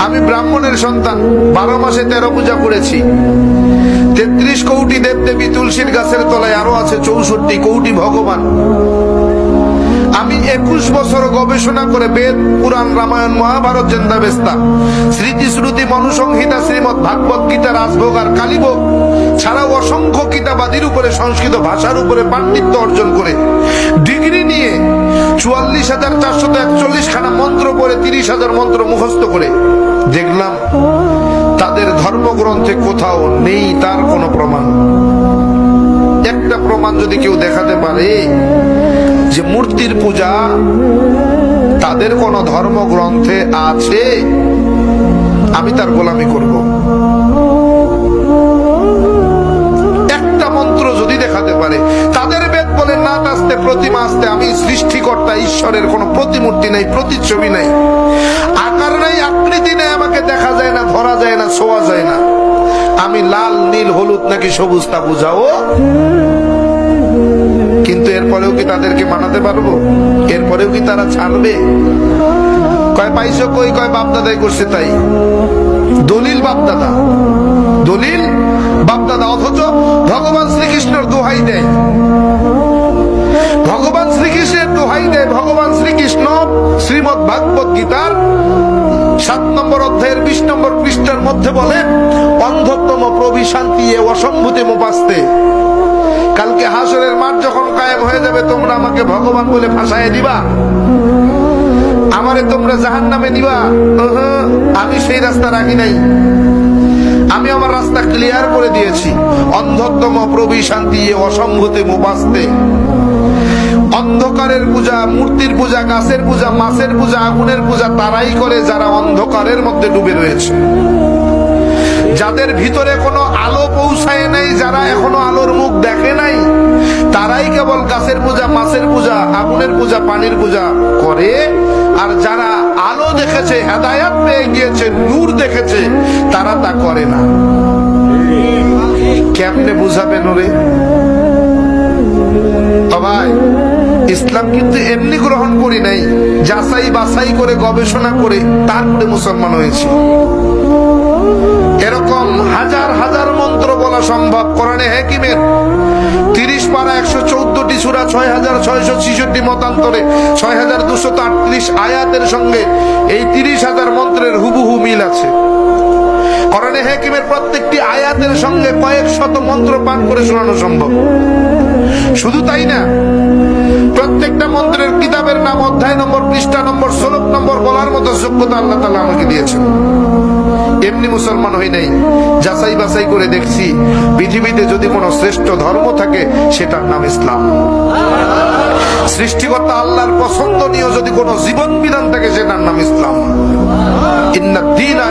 আমি ব্রাহ্মণের সন্তান, 12 মাসে 13 পূজা করেছি। 33 কোটি দেব দেবী, তুলসীর গাছের তলায় আরো আছে 64 কোটি ভগবান। আমি 21 বছর গবেষণা করে বেদ, পুরাণ, রামায়ণ, মহাভারত, জেন্দাবেস্তা, স্মৃতি, শ্রুতি, মনুসংহিতা, শ্রীমৎ ভাগবত গীতা, রাজভোগ আর কালীভোগ ছাড়াও অসংখ্য কিতাবাদির উপরে, সংস্কৃত ভাষার উপরে পাণ্ডিত্য অর্জন করে ডিগ্রি নিয়ে 44,441 খানা মন্ত্র পড়ে 30,000 মন্ত্র মুখস্থ করে দেখলাম তাদের ধর্মগ্রন্থে কোথাও নেই তার কোনো প্রমাণ। একটা প্রমাণ যদি কেউ দেখাতে পারে যে মূর্তির পূজা তাদের কোন ধর্মগ্রন্থে আছে, আমি তার গোলামি করব। একটা মন্ত্র যদি দেখাতে পারে, তাদের বেদ বলে নাট আসতে, প্রতিমা আসতে, আমি সৃষ্টিকর্তা ঈশ্বরের কোন প্রতিমূর্তি নাই, প্রতিচ্ছবি নাই, আকার নাই, আকৃতি নাই, আমাকে দেখা যায় না, ধরা যায় না, ছোঁয়া যায় না, আমি লাল, নীল, হলুদ নাকি সবুজ তা বুঝাও। কিন্তু এরপরেও কি তাদেরকে মানাতে পারবো? এরপরেও কি তারা ছাড়বে? কয় পাইছো কই? কয় বাপদাদাই করছে তাই। দলিল বাপদাদা, দলিল বাপদাদা, অথচ ভগবান শ্রীকৃষ্ণের দোহাই দেয়, ভগবান শ্রীকৃষ্ণের দোহাই দেয়। ভগবান শ্রীকৃষ্ণ শ্রীমৎ ভাগবত গীতার 7 নম্বর অধ্যায়ের 20 নম্বর পৃষ্ঠার মধ্যে বলেন, অন্ধতম প্রবিশান্তি অসম্ভূতে মুপাস্তে। কালকে হাসরের মাঠ যখন কায়েম হয়ে যাবে, তোমরা আমাকে ভগবান বলে ফাঁসায় দিবা, আমারে তোমরা জাহান্নামে নিবা। আমি সেই রাস্তা রাখি নাই, আমি আমার রাস্তা ক্লিয়ার করে দিয়েছি। অন্ধতম প্রবিশান্তি অসম্ভূতে মুপাস্তে। অন্ধকারের পূজা, মূর্তির পূজা, গাছের পূজা, মাছের পূজা, আগুনের পূজা তারাই করে যারা অন্ধকারের মধ্যে ডুবে রয়েছে, যাদের ভিতরে কোনো আলো পৌঁছায় নাই, যারা এখনো আলোর মুখ দেখে নাই, তারাই কেবল গাছের পূজা, মাছের পূজা, আগুনের পূজা, পানির পূজা করে। আর যারা আলো দেখেছে, হেদায়াত পেয়ে গিয়েছে, নূর দেখেছে, তারা তা করে না। কেমনে বুঝাবেন ওরে? ভাই, ইসলাম কিন্তু এমনি গ্রহণ করি নাই, যাচাই বাছাই করে, গবেষণা করে তারপরে মুসলমান হয়েছে। এরকম হাজার হাজার মন্ত্র বলা সম্ভব। কোরআনে হাকিমের 30 পারা 114টি সূরা, 6,666 মতান্তরে 6,238 আয়াতের সঙ্গে এই 30,000 মন্ত্রের হুবহু মিল আছে। কোরআনে হাকিমের প্রত্যেকটি আয়াতের সঙ্গে কয়েক শত মন্ত্র পাঠ করে শোনানো সম্ভব। শুধু তাই না, প্রত্যেকটা মন্ত্রের কিতাবের নাম, অধ্যায় নম্বর, পৃষ্ঠা নম্বর, শ্লোক নম্বর বলার মতো যোগ্যতা আল্লাহ তাআলা আমাকে দিয়েছেন। এমনি মুসলমান হই নাই, যাচাই বাছাই করে দেখছি পৃথিবীতে যদি কোনো শ্রেষ্ঠ ধর্ম থাকে সেটার নাম ইসলাম। সৃষ্টিকর্তা আল্লাহর পছন্দনীয় যদি কোনো জীবন বিধান থাকে সেটার নাম ইসলাম। ইন্নাদ দীনা